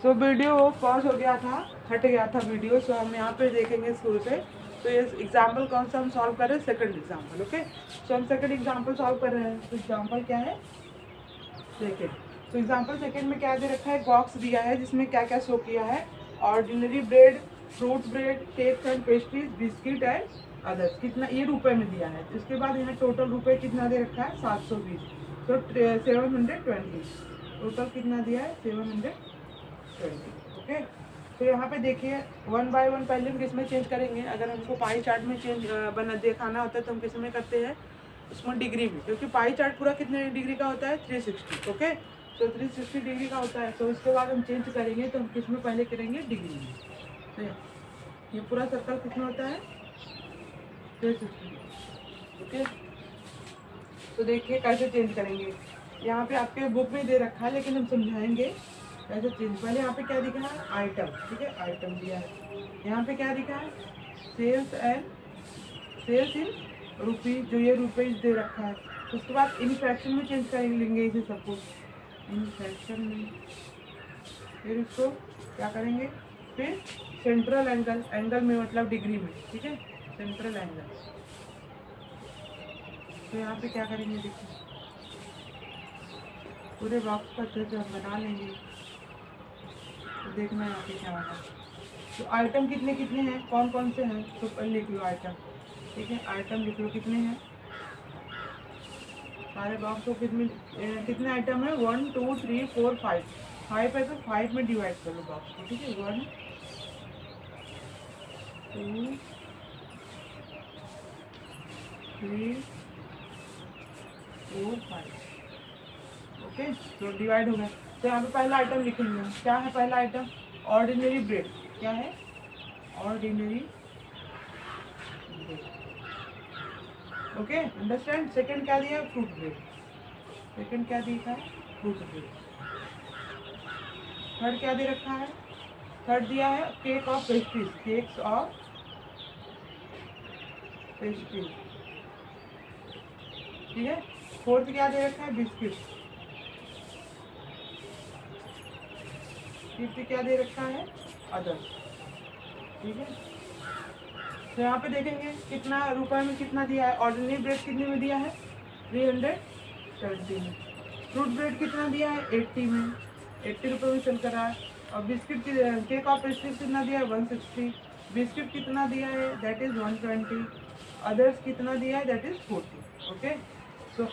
So video pause हो गया था, हट गया था वीडियो। सो हम यहाँ पे देखेंगे शुरू से। तो ये एग्जाम्पल कौन सा हम सॉल्व कर रहे हैं? Second example. ओके, सो हम सेकंड एग्जाम्पल सॉल्व कर रहे हैं। तो एग्जाम्पल क्या है? सेकंड। तो एग्जाम्पल सेकंड में क्या दे रखा है? बॉक्स दिया है जिसमें क्या क्या शो किया है? Ordinary bread, fruit bread, cakes and pastries, biscuit and others. कितना ये रुपए में दिया है। इसके बाद यहाँ टोटल रुपए कितना दे रखा है? 720। तो 720 टोटल कितना दिया है? 720। ओके, तो यहाँ पे देखिए वन बाय वन पहले हम किस में चेंज करेंगे। अगर हमको पाई चार्ट में चेंज दिखाना होता है तो हम किस में करते हैं? उसमें डिग्री में, क्योंकि पाई चार्ट पूरा कितने डिग्री का होता है? 360। ओके, तो 360 डिग्री का होता है। तो इसके बाद हम चेंज करेंगे तो हम किस में पहले करेंगे? डिग्री में। तो ये पूरा सर्कल कितना होता है? 360। ओके, तो देखिए कैसे चेंज करेंगे। यहाँ पे आपके बुक में दे रखा है लेकिन हम समझाएंगे कैसे चेंज। पहले यहाँ पे क्या दिखा है? आइटम। ठीक है, आइटम दिया है। यहाँ पे क्या दिखा है? Sales and sales in rupees, जो ये रुपीज दे रखा है। उसके बाद इन फ्रैक्शन में चेंज कर लेंगे इसे सपोज, इन फ्रैक्शन में। फिर इसको क्या करेंगे? फिर सेंट्रल एंगल, एंगल में मतलब डिग्री में। ठीक है, सेंट्रल एंगल। तो यहाँ पे क्या करेंगे? देखिए पूरे बॉक्स को अच्छे से हम बना लेंगे। तो देखना यहाँ पे क्या होगा। तो आइटम कितने कितने हैं, कौन कौन से हैं? तो पहले लिख लो आइटम। ठीक है, आइटम लिख लो कितने हैं सारे बॉक्स को। कितने आइटम है? 1 2 3 4 5। 5 है तो 5 में डिवाइड कर लो बॉक्स को। ठीक है, 1 2 3 4 5। ओके, तो डिवाइड हो गया। तो यहाँ पे पहला आइटम लिखेंगे। क्या है पहला आइटम? Ordinary bread. क्या है? Ordinary bread. Okay, understand. Second क्या दिया? Fruit bread. सेकंड क्या दिया है? Fruit bread. थर्ड क्या दे रखा है? थर्ड दिया है cake of pastries, cakes of pastries. ठीक है, फोर्थ क्या दे रखा है? बिस्किट। फिफ्थ क्या दे रखा है? अदर। ठीक है, तो यहाँ पे देखेंगे कितना रुपए में कितना दिया है। ऑर्डिनरी ब्रेड कितने में दिया है? 370 में। फ्रूट ब्रेड कितना दिया है? 80 में, 80 रुपये में सेल कर रहा है। और बिस्किट केक ऑफ पेस्ट्रीज कितना दिया है? 160। बिस्किट कितना दिया है? That is 120। अदर्स कितना दिया है? That is 40। Okay, so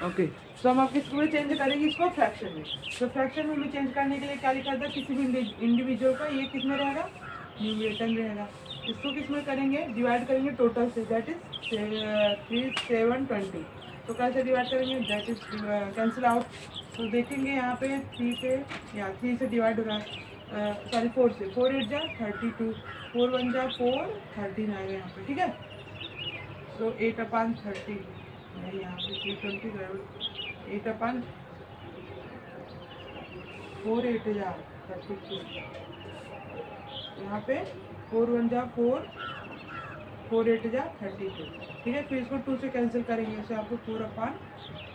okay, तो हम अब किसको चेंज करेंगे? इसको फ्रैक्शन में। तो फ्रैक्शन में चेंज करने के लिए क्या लिखा था? किसी भी इंडिविजुअल का ये किस में रहेगा? न्यूमरेटर में रहेगा। इसको किस में करेंगे? डिवाइड करेंगे टोटल से, दैट इज 720। तो कैसे डिवाइड करेंगे? That is cancel out. तो देखेंगे यहाँ पे 3 पे या 3 से डिवाइड हो रहा है, सॉरी 4 से। 4 8 जा 32, 4 1 जा 4, 13 आएगा यहाँ पे। ठीक है, तो 8/30 यहाँ पे 320 8/4 8 जा 32। यहाँ पे 4 1 जा 4, 4 8 जा 32। ठीक है, फिर इसको 2 से कैंसिल करेंगे, इससे आपको 4/9 आ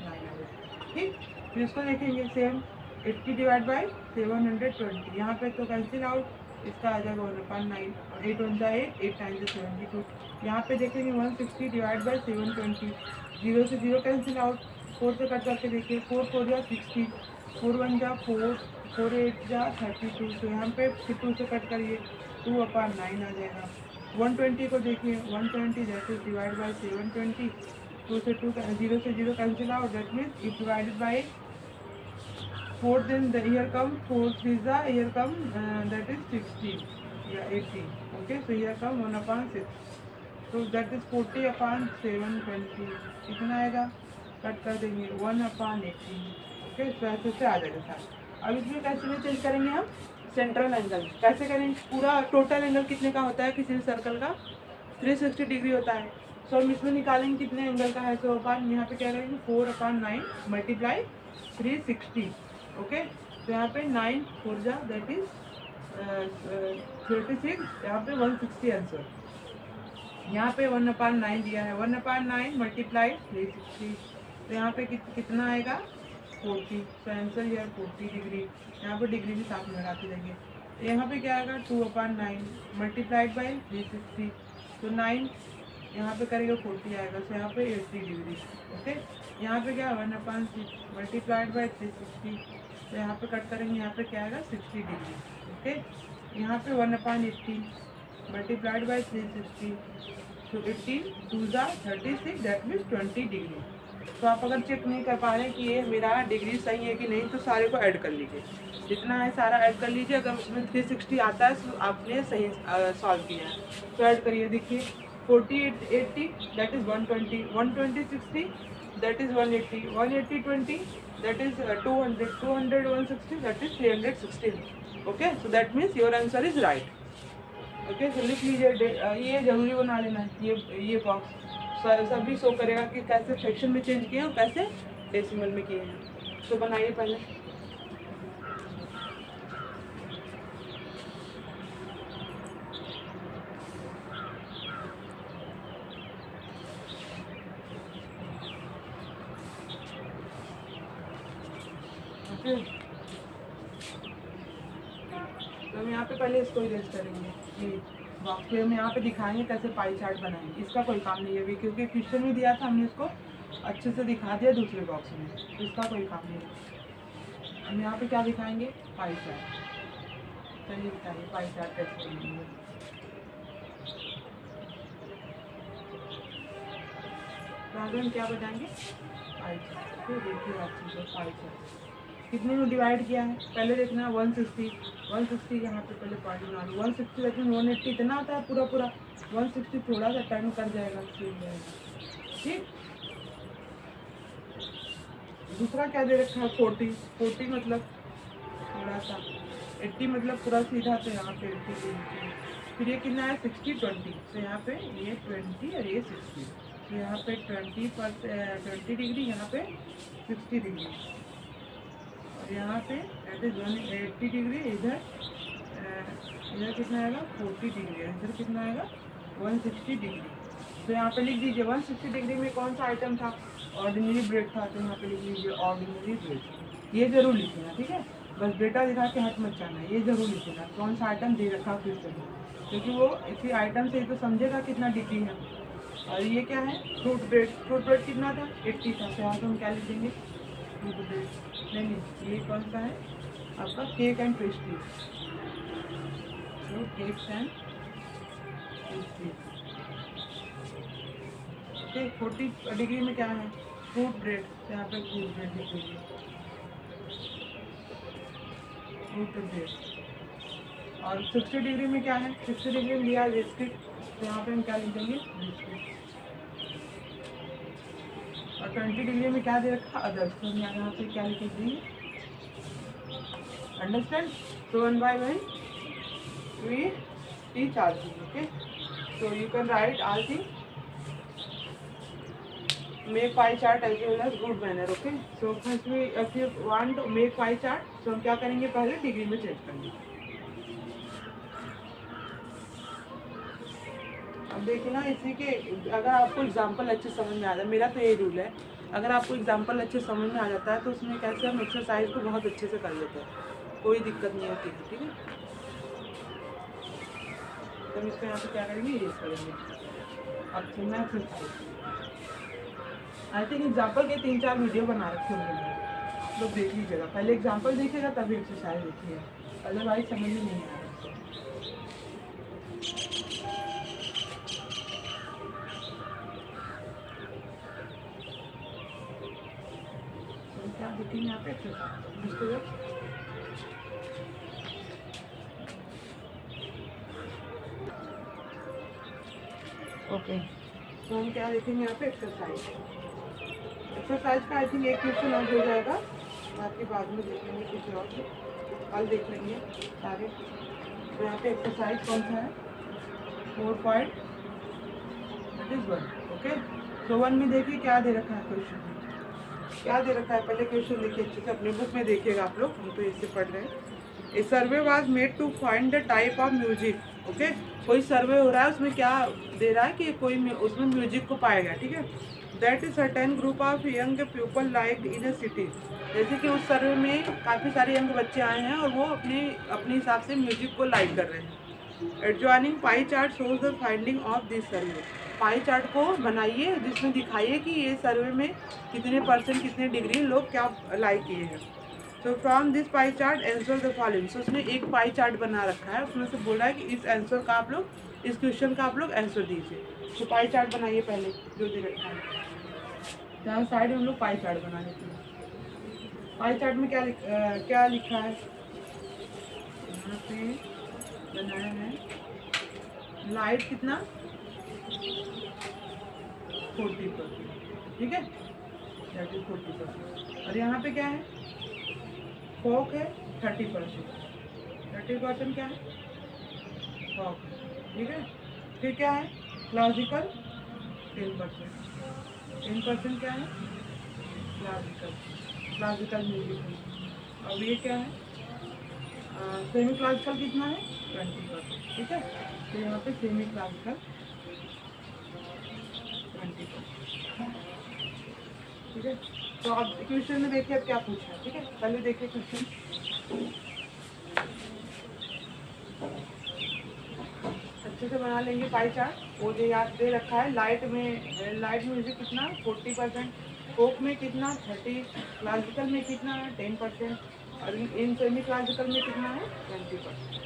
जाएगा। ठीक, फिर इसको देखेंगे सेम 80 डिवाइड बाई 720। यहाँ पे तो कैंसिल आउट, इसका आ जाएगा 1/9। 8 1 जा 8, 8 9 जा 72। यहाँ पे देखेंगे 160 डिवाइड बाई 720। 0 से 0 कैंसिल आउट, 4 से कट करके देखिए 4 4 जा 60, 4 1 जा 4, 4 8 जा 32। तो यहाँ पे फिर 2 से कट करिए, 2/9 आ जाएगा। 120 को देखिए 120 दैट इज डिवाइड बाई 720। 2 से 2 0 से 0 cancel out, that means if divided by 4 then the here come 4 3 here come that is 16 या 18. Okay, so here come 1/6, so that is 40/720. कितना आएगा? कट कर देंगे 1/18. ओके, so ऐसे से आ जाएगा साथ। अब इसमें कैसे में चेंज करेंगे हम? सेंट्रल एंगल कैसे करेंगे? पूरा टोटल एंगल कितने का होता है किसी भी सर्कल का? 360 डिग्री होता है। सो हम इसमें निकालेंगे कितने एंगल का है। सो अपन यहाँ पे क्या करेंगे? 4/9 मल्टीप्लाई 360। ओके, तो यहाँ पे 9 4 जा दैट इज 36। यहाँ पे 160 आंसर। यहाँ पे 1/9 दिया है, 1/9 मल्टीप्लाई 360। तो यहाँ पे कितना आएगा? 40, सो आंसर हियर 40 डिग्री। यहाँ पर डिग्री भी साथ में लगाते जाइए। यहाँ पे क्या आएगा 2/9 मल्टीप्लाइड बाई 360, तो 9 यहाँ पे करेंगे 40 आएगा, सो यहाँ पे 80 डिग्री। ओके, यहाँ पे क्या 1/6 मल्टीप्लाइड बाई 360, तो यहाँ पे कट करेंगे, यहाँ पे क्या आएगा 60 डिग्री। ओके, यहाँ पे 1/18 मल्टीप्लाइड बाई 360, तो 18 2 36, दैट मीन्स 20 डिग्री। तो आप अगर चेक नहीं कर पा रहे हैं कि ये मेरा डिग्री सही है कि नहीं, तो सारे को ऐड कर लीजिए, जितना है सारा ऐड कर लीजिए। अगर उसमें 360 आता है तो आपने सही सॉल्व किया है, तो ऐड करिए। देखिए 40 80 that is 120, 120 60 that is 180, 180 20 that is 200, 200 160 that is 360। Okay, so that means your answer is right. Okay, so लिख लीजिए। ये जरूरी बना लेना है, ये बॉक्स सभी शो करेगा कि कैसे फ्रैक्शन में चेंज किए और कैसे डेसिमल में किए हैं। तो बनाइए पहले। ओके, तो हम यहाँ पे पहले इसको इरेज करेंगे। ये बॉक्स पे हम यहाँ पे दिखाएंगे कैसे पाई चार्ट बनाएंगे। इसका कोई काम नहीं है अभी, क्योंकि क्वेश्चन में दिया था, हमने इसको अच्छे से दिखा दिया दूसरे बॉक्स में, तो इसका कोई काम नहीं है। हम यहाँ पे क्या दिखाएंगे, पाई चार्ट। चलिए दिखाइए पाई चार्ट कैसे बनेंगे। तो आगे हम क्या बताएंगे, पाई चार्ट। तो देखिए अच्छे से पाई चार्ट कितने में डिवाइड किया है, पहले देखना 160, 160 यहाँ पे पहले पॉइंट बना लो। 160 लेकिन 180 इतना होता है पूरा पूरा, 160 थोड़ा सा टर्न कर जाएगा, चेंज जाएगा। ठीक, दूसरा क्या दे रखा है 40, 40 मतलब थोड़ा सा, 80 मतलब पूरा सीधा, तो यहाँ पे 80। फिर ये कितना है 60 20, तो यहाँ पे ये 20 और ये 60, तो यहाँ पे 20 डिग्री, यहाँ पे 60 डिग्री, यहाँ पे दैट इज 180 डिग्री। इधर कितना आएगा 40 डिग्री, इधर कितना आएगा 160 डिग्री। तो यहाँ पे लिख दीजिए 160 डिग्री में कौन सा आइटम था, ऑर्डिनरी ब्रेड था, तो यहाँ पे लिख लीजिए ऑर्डिनरी ब्रेड। ये जरूर लिखना, ठीक है, बस डेटा दिखा के हट मत जाना, ये जरूर लिखना कौन सा आइटम दे रखा फिर से, क्योंकि वो इसी आइटम से ही तो समझेगा कितना डिग्री है। और ये क्या है फ्रूट ब्रेड, फ्रूट ब्रेड कितना था 80 था, तो यहाँ पे हम क्या लिख देंगे नहीं, ये कौन सा है आपका केक एंड पेस्ट्री, तो cakes and pastry. Okay, 40 degree में क्या है फ्रूट ब्रेड, तो यहाँ पे फ्रूट ब्रेड लिख दीजिए, फ्रूट ब्रेड। और 60 डिग्री में क्या है, 60 डिग्री में लिया बिस्किट, तो यहाँ पे हम क्या लिख देंगे बिस्किट। और 20 डिग्री में क्या दे रखा अदर्स, तो हम यहाँ पे क्या लिख देंगे, अंडरस्टैंड। तो 1/1 we teach all things, okay, so you can write all things, make pie chart as well as good manner, okay, so first we if you want to make pie chart, so हम क्या करेंगे पहले degree में change करेंगे। अब देखिए ना, इसी के अगर आपको एग्जांपल अच्छे समझ में आ जाए, मेरा तो यही रूल है, अगर आपको एग्जांपल अच्छे समझ में आ जाता है तो उसमें कैसे हम एक्सरसाइज को बहुत अच्छे से कर लेते हैं, कोई दिक्कत नहीं होती है, ठीक है। तो हम इसको यहाँ पे क्या करेंगे यूज करेंगे। अब सुनना एक्सरसाइज, आई थिंक एग्जाम्पल के 3-4 वीडियो बना रखे होंगे मैंने, आप लोग देख लीजिएगा, पहले एग्जाम्पल देखिएगा तभी एक्सरसाइज देखिएगा, अदरवाइज समझ में नहीं आ रहा। क्या देखेंगे यहाँ पे एक्सरसाइज, ओके, तो हम क्या देखेंगे यहाँ पे एक्सरसाइज का आई थिंक एक क्वेश्चन और हो जाएगा, बाकी बाद में देख लेंगे, कुछ और कल देख लेंगे सारे। तो यहाँ पे एक्सरसाइज कौन सा है 4.1, ओके। तो 1 में देखिए क्या दे रखा है क्वेश्चन, क्या दे रखा है, पहले क्वेश्चन देखिए अच्छे से, अपने बुक में देखिएगा आप लोग, हम तो इससे पढ़ रहे हैं। A survey was made to find the type of music, okay, कोई सर्वे हो रहा है, उसमें क्या दे रहा है कि कोई उसमें म्यूजिक को पाएगा, ठीक है, that is certain group of young people like in a city. जैसे कि उस सर्वे में काफ़ी सारे यंग बच्चे आए हैं और वो अपने हिसाब से म्यूजिक को लाइक कर रहे हैं। Adjoining pie chart shows the finding of this survey. Pie chart को बनाइए जिसमें दिखाइए कि ये सर्वे में कितने परसेंट कितने डिग्री लोग क्या लाइक किए हैं। तो from this pie chart answer the following. So उसने एक पाई चार्ट बना रखा है, उसमें से बोला है कि इस आंसर का आप लोग, इस क्वेश्चन का आप लोग आंसर दीजिए। तो पाई चार्ट बनाइए पहले जो दे रखा है, जहाँ साइड में हम लोग पाई चार्ट बना लेते हैं। पाई चार्ट में क्या लिखा है, यहाँ पे बनाया है लाइट कितना 40%, ठीक है, दैट इज 40%। और यहाँ पे क्या है, फोक है 30%, 30% क्या है फोक, ठीक है। फिर क्या है क्लासिकल 10%, 10% क्या है क्लासिकल म्यूजिक है। अब ये क्या है सेमी क्लासिकल कितना है 20%, ठीक है। तो यहाँ पे सेमी क्लासिकल 20%, ठीक है। तो अब क्वेश्चन में देखिए अब क्या पूछा है, ठीक है। पहले देखिए क्वेश्चन, अच्छे से बना लेंगे पाई चार्ट। वो जो याद दे रखा है लाइट म्यूजिक कितना 40%, फोक में कितना 30, क्लासिकल में कितना है 10%, और इन सेमी क्लासिकल में कितना है 20%।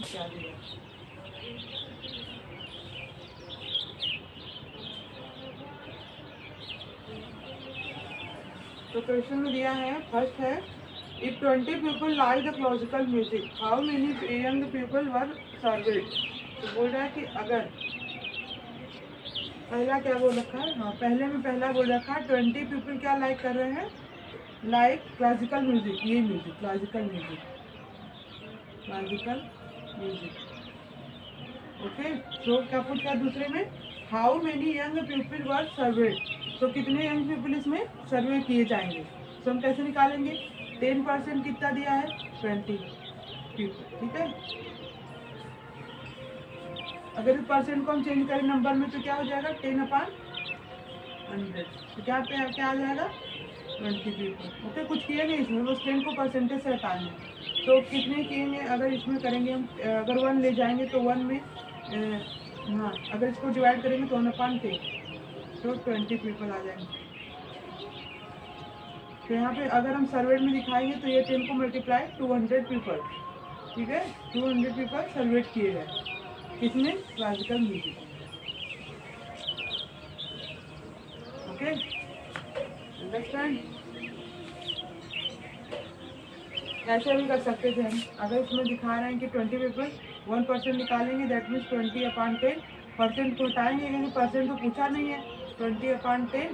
क्या दिया, तो क्वेश्चन में दिया है, फर्स्ट है if 20 people like the classical music how many young people were served. तो बोल रहा है कि अगर पहला क्या बोल रखा है, हाँ पहले में पहला बोल रखा है 20 पीपल क्या लाइक कर रहे हैं, लाइक क्लासिकल म्यूजिक, ये म्यूजिक क्लासिकल म्यूजिक ओके। तो क्या पूछा दूसरे में, how many young people were served, तो कितने यंग पीपल इसमें सर्वे किए जाएंगे। तो हम कैसे निकालेंगे, 10% कितना दिया है 20 पीपल, ठीक है। अगर इस परसेंट को हम चेंज करें नंबर में तो क्या हो जाएगा 10/100, तो क्या आ जाएगा 20 पीपल, ओके। कुछ किए नहीं इसमें, बस 10 को परसेंटेज से हटाएंगे। तो कितने किएंगे, अगर इसमें करेंगे हम, अगर 1 ले जाएंगे तो 1 में हाँ अगर इसको डिवाइड करेंगे तो 1/10, तो 20 पीपल आ जाएंगे। तो यहाँ पे अगर हम सर्वेड में दिखाएंगे तो ये 10 को मल्टीप्लाई 200 पीपल, ठीक है, 200 पीपल सर्वेड किए गए, किसमें क्लासिकल म्यूजिक, ओके अंडरस्टैंड। ऐसे भी कर सकते थे हम, अगर इसमें दिखा रहे हैं कि 20 पीपल 1% निकालेंगे, दैट मीन्स 20/10, परसेंट को हटाएंगे क्योंकि परसेंट तो पूछा नहीं है, 20/10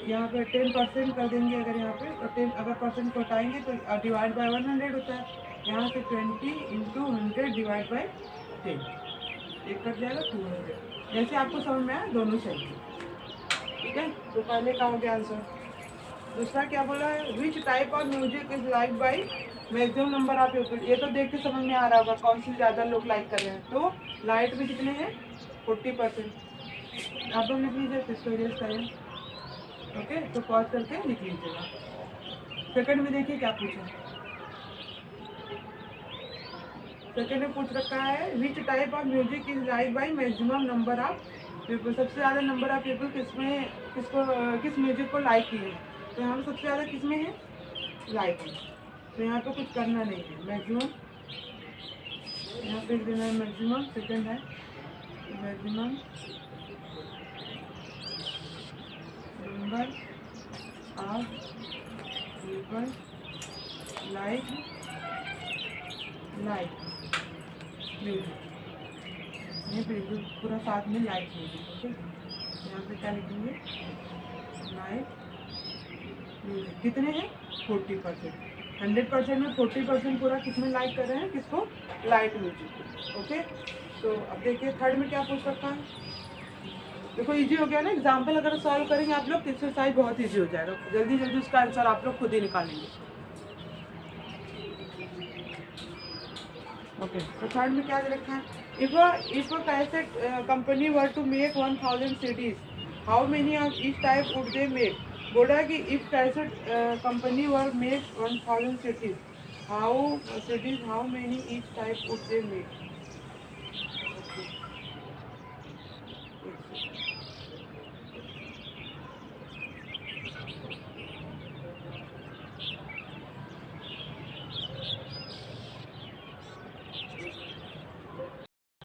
यहाँ पे 10% कर देंगे। अगर यहाँ पे 10 अगर परसेंट को हटाएंगे तो डिवाइड बाय 100 होता है, यहाँ से 20 × 100 डिवाइड बाय 10, एक कट जाएगा 200। जैसे आपको समझ में आया दोनों सही, ठीक है। तो पहले का हो गया आंसर। दूसरा क्या बोला है, which type of music is like by maximum number of people. ये तो देख के समझ में आ रहा होगा कौन सी ज़्यादा लोग लाइक कर रहे हैं। तो लाइट में कितने हैं 40%। आप लोग लिख लीजिए, इसको इरेज करें, ओके। तो पॉज करके लिख लीजिएगा। सेकंड में देखिए क्या पूछा, सेकंड में पूछ रखा है which type of music is like by maximum number of people. सबसे ज़्यादा नंबर ऑफ पीपल किस म्यूजिक को लाइक किए हैं। तो यहाँ पे सबसे ज़्यादा किस में है लाइक है, तो यहाँ पे कुछ करना नहीं है, मैक्सिमम यहाँ पे देना है मैक्सिमम। सेकंड है maximum number of people like music, ये बिल्कुल पूरा साथ में लाइक म्यूजिक, ओके। यहाँ पे क्या लिखेंगे लाइक म्यूजिक, कितने हैं 40%, 100% में 40% पूरा किसमें लाइक कर रहे हैं, किसको, लाइट म्यूजिक को। ओके, तो अब देखिए थर्ड में क्या पूछ रखा है। देखो इजी हो गया ना, एग्जाम्पल अगर सॉल्व करेंगे आप लोग तो एक्सरसाइज बहुत इजी हो जाएगा, जल्दी जल्दी उसका आंसर आप लोग खुद ही निकालेंगे। ओके, तो थर्ड में क्या दे रखा है, if a cassette company were to make 1000 CDs, how many of each type would they make. बोल रहा है कि if cassette company were make 1000 CDs, how many each type would they make.